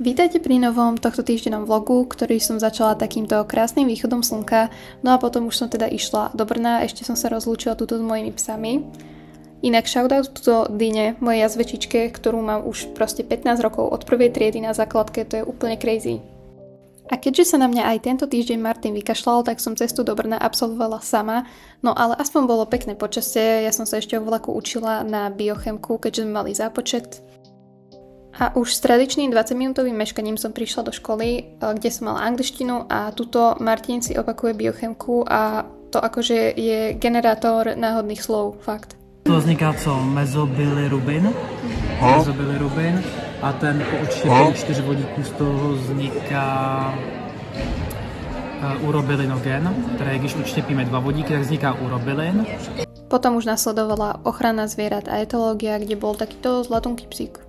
Vítajte pri novom tohto týždennom vlogu, ktorý som začala takýmto krásnym východom slnka, no a potom už som teda išla do Brna, ešte som sa rozlúčila tuto s mojimi psami. Inak shoutout tuto Dyne, mojej jazvečičke, ktorú mám už proste 15 rokov od prvej triedy na základke, to je úplne crazy. A keďže sa na mňa aj tento týždeň Martin vykašľal, tak som cestu do Brna absolvovala sama, no ale aspoň bolo pekné počasie, ja som sa ešte vo vlaku učila na biochemku, keďže sme mali zápočet. A už s tradičným 20-minútovým meškaním som prišla do školy, kde som mala angličtinu a tuto Martin si opakuje biochemku a to akože je generátor náhodných slov, fakt. To vzniká co? Mezobilirubin. Mezobilirubin. A ten po odštěpení 4 vodíků z toho vzniká urobilinogen, které když odštěpíme 2 vodíky, tak vzniká urobilin. Potom už nasledovala ochrana zvierat a etológia, kde bol takýto zlatunký psík.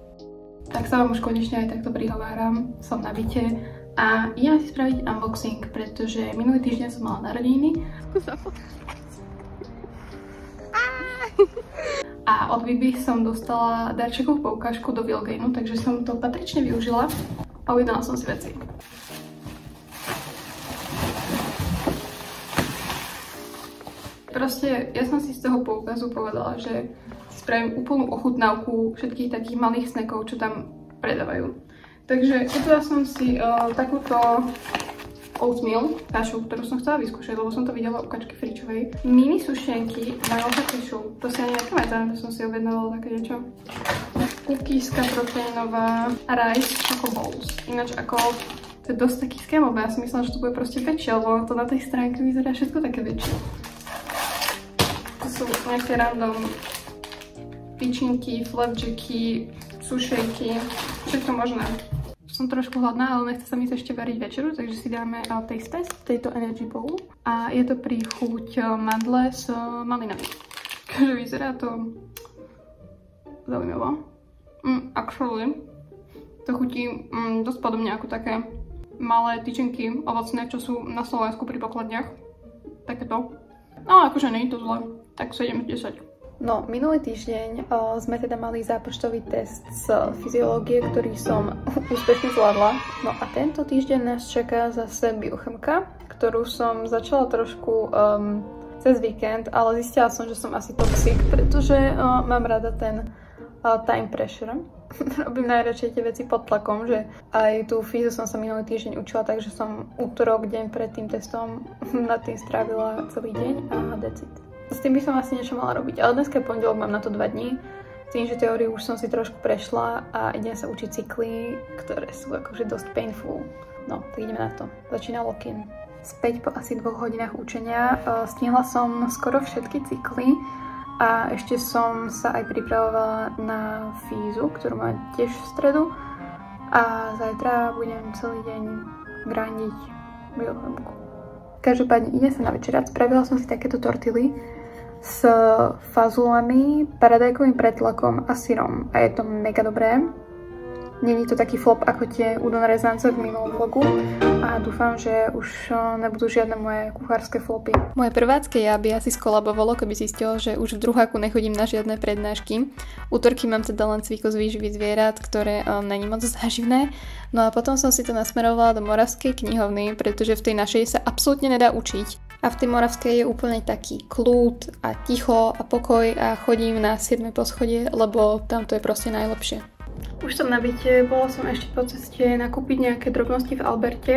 Tak sa vám už konečne aj takto prihováram, som na byte a idem si spraviť unboxing, pretože minulý týždeň som mala narodeniny. A od Bibi som dostala darčekovú poukážku do Vilgainu, takže som to patrične využila a ujednala som si veci. Proste ja som si z toho poukazu povedala, že spravím úplnú ochutnávku všetkých takých malých snackov, čo tam predávajú. Takže kúpila som si takúto oatmeal kašu, ktorú som chcela vyskúšať, lebo som to videla u Kačky Fričovej. Mini sušenky Majolka Cashew. To si ani nepamätám, že som si objednávala také niečo. Kukíska proteínová a rice choco bowls. Ináč ako to je dosť taký skémové. Ja som myslela, že to bude proste väčšie, lebo to na tej stránke vyzerá všetko také väčšie. To sú nejaké random tyčinky, flapjacky, sušejky, všetko možné. Som trošku hladná, ale nechce sa mi ešte variť večeru, takže si dáme taste test v tejto energy bowl. A je to pri chuť mandle s malinami. Takže vyzerá to zaujímavo. Actually, to chutí dosť podobne ako také malé tyčinky ovocné, čo sú na Slovensku pri pokladniach. Takéto. No akože nie je to zle. Tak 7 z 10. No, minulý týždeň sme teda mali zápočtový test z fyziológie, ktorý som úspešne zvládla. No a tento týždeň nás čaká zase biochemka, ktorú som začala trošku cez víkend, ale zistila som, že som asi toxic, pretože mám rada ten time pressure. Robím najradšej tie veci pod tlakom, že aj tú fyzu som sa minulý týždeň učila, takže som útorok, deň pred tým testom nad tým strávila celý deň a decid. S tým by som asi niečo mala robiť, ale dneska je pondelok, mám na to 2 dní. S tým, že teóriu už som si trošku prešla a idem sa učiť cykly, ktoré sú akože dosť painful. No, tak ideme na to. Začína lock-in. Späť po asi 2 hodinách učenia stihla som skoro všetky cykly a ešte som sa aj pripravovala na fízu, ktorú mám tiež v stredu. A zajtra budem celý deň grindiť biochemku. Každopádne idem sa na večerať. Spravila som si takéto tortily s fazulami, paradajkovým pretlakom a syrom. A je to mega dobré. Není to taký flop ako tie udon rezance v minulom vlogu. A dúfam, že už nebudú žiadne moje kuchárske flopy. Moje prvácké ja by asi skolabovalo, keby zistilo, že už v druháku nechodím na žiadne prednášky. Útorky mám teda len cviku z výživy zvierat, ktoré není moc záživné. No a potom som si to nasmerovala do Moravskej knihovny, pretože v tej našej sa absolútne nedá učiť. A v tej Moravskej je úplne taký kľud a ticho a pokoj a chodím na 7. poschodie, lebo tam to je proste najlepšie. Už som na byte, bola som ešte po ceste nakúpiť nejaké drobnosti v Alberte.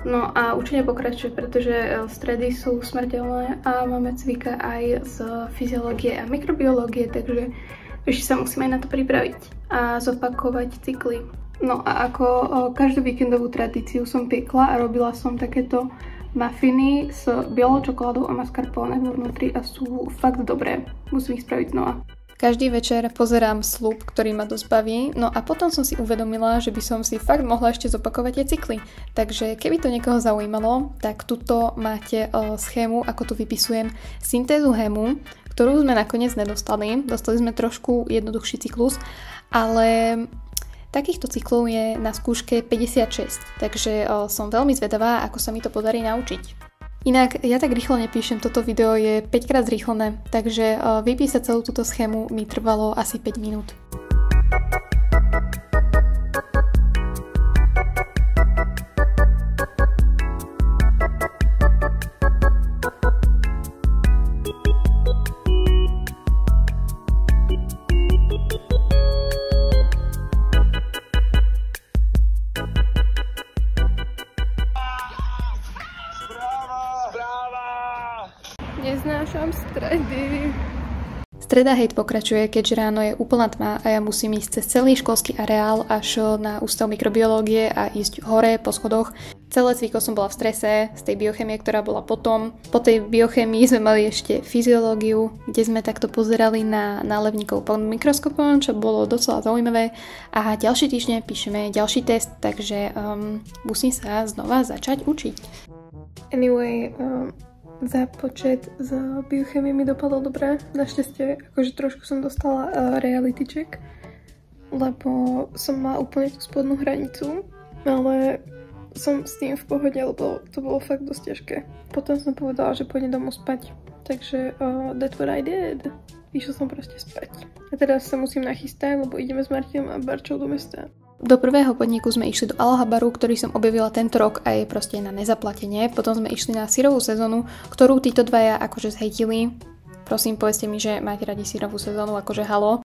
No a učenie pokračuje, pretože stredy sú smrteľné a máme cvika aj z fyziológie a mikrobiológie, takže ešte sa musíme aj na to pripraviť a zopakovať cykly. No a ako každú víkendovú tradíciu som piekla a robila som takéto mafiny s bielou čokoládou a mascarpone vo vnútri a sú fakt dobré. Musím ich spraviť znova. Každý večer pozerám Slúb, ktorý ma dosť baví, no a potom som si uvedomila, že by som si fakt mohla ešte zopakovať tie cykly. Takže keby to niekoho zaujímalo, tak tuto máte schému, ako tu vypisujem syntézu hému, ktorú sme nakoniec nedostali. Dostali sme trošku jednoduchší cyklus, ale takýchto cyklov je na skúške 56, takže som veľmi zvedavá, ako sa mi to podarí naučiť. Inak ja tak rýchlo nepíšem, toto video je 5-krát zrýchlené, takže vypísať celú túto schému mi trvalo asi 5 minút. skúšam stredy. Streda hejt pokračuje, keďže ráno je úplná tma a ja musím ísť cez celý školský areál až na ústav mikrobiológie a ísť hore po schodoch. Celé cviko som bola v strese z tej biochemie, ktorá bola potom. Po tej biochemii sme mali ešte fyziológiu, kde sme takto pozerali na nálevníkov pod mikroskopom, čo bolo docela zaujímavé. A ďalší týždeň píšeme ďalší test, takže musím sa znova začať učiť. Anyway, zápočet z biochemie mi dopadol dobre. Našťastie, akože trošku som dostala reality check, lebo som mala úplne tú spodnú hranicu, ale som s tým v pohode, lebo to bolo fakt dosť ťažké. Potom som povedala, že pôjdem domov spať, takže that's what I did. Išla som proste spať. A teraz sa musím nachystať, lebo ideme s Martinom a Barčou do mesta. Do prvého podniku sme išli do Aloha baru, ktorý som objavila tento rok a je proste na nezaplatenie. Potom sme išli na syrovú sezónu, ktorú títo dvaja akože zhejtili. Prosím, povedzte mi, že máte radi syrovú sezónu, akože halo.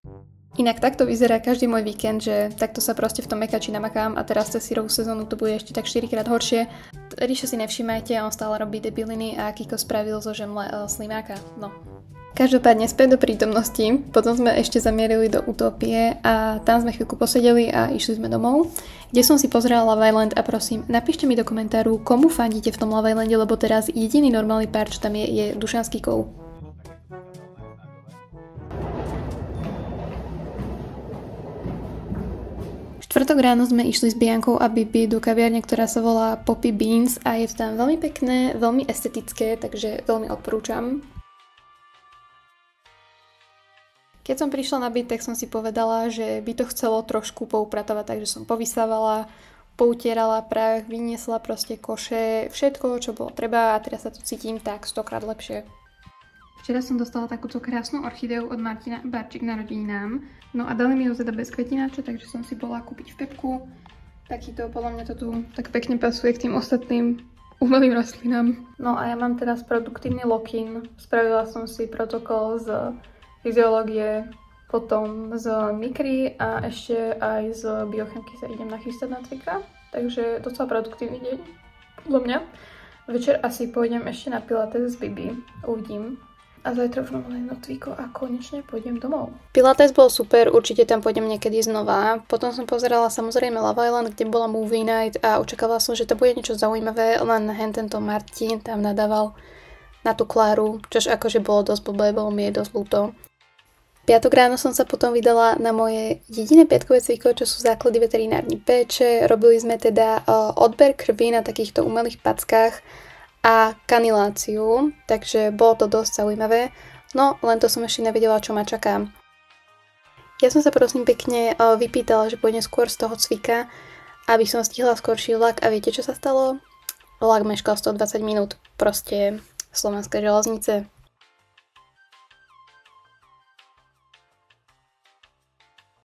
Inak takto vyzerá každý môj víkend, že takto sa proste v tom mekači namakám a teraz cez syrovú sezónu to bude ešte tak 4-krát horšie. Ríša si nevšimajte, on stále robí debiliny a Kiko spravil zo žemle slimáka, no. Každopádne späť do prítomnosti, potom sme ešte zamierili do Utopie a tam sme chvíľku posedeli a išli sme domov, kde som si pozerala Love Island a prosím, napíšte mi do komentáru, komu fandíte v tom Love Islande, lebo teraz jediný normálny pár, čo tam je Dušanský kov. Štvrtok ráno sme išli s Biankou a Bibi do kaviarne, ktorá sa volá Poppy Beans a je to tam veľmi pekné, veľmi estetické, takže veľmi odporúčam. Keď som prišla na byt, tak som si povedala, že by to chcelo trošku poupratovať, takže som povysávala, poutierala prach, vyniesla proste koše, všetko, čo bolo treba a teraz sa tu cítim tak 100-krát lepšie. Včera som dostala takúto krásnu orchideu od Martina Barčík na rodinám. No a dali mi ju teda bez kvetináča, takže som si bola kúpiť v Pepku. Takýto, podľa mňa to tu tak pekne pasuje k tým ostatným umelým rastlinám. No a ja mám teraz produktívny lock-in. Spravila som si protokol z fyziológie, potom z mikry a ešte aj z biochemky sa idem nachystať na cvika. Takže docela produktívny deň, podľa mňa. Večer asi pôjdem ešte na pilates s Bibi, uvidím. A zajtra už mám len jedno cviko a konečne pôjdem domov. Pilates bol super, určite tam pôjdem niekedy znova. Potom som pozerala samozrejme Love Island, kde bola movie night a očakávala som, že to bude niečo zaujímavé, len tento Martin tam nadával na tú Kláru, čož akože bolo dosť blbé, bolo mi je dosť ľúto. Piatok ráno som sa potom vydala na moje jediné piatkové cviko, čo sú základy veterinárnej péče. Robili sme teda odber krvi na takýchto umelých packách a kaniláciu, takže bolo to dosť zaujímavé, no len to som ešte nevedela, čo ma čaká. Ja som sa prosím pekne vypýtala, že pôjdem skôr z toho cvika, aby som stihla skorší vlak a viete, čo sa stalo? Vlak meškal 120 minút, proste Slovenské železnice.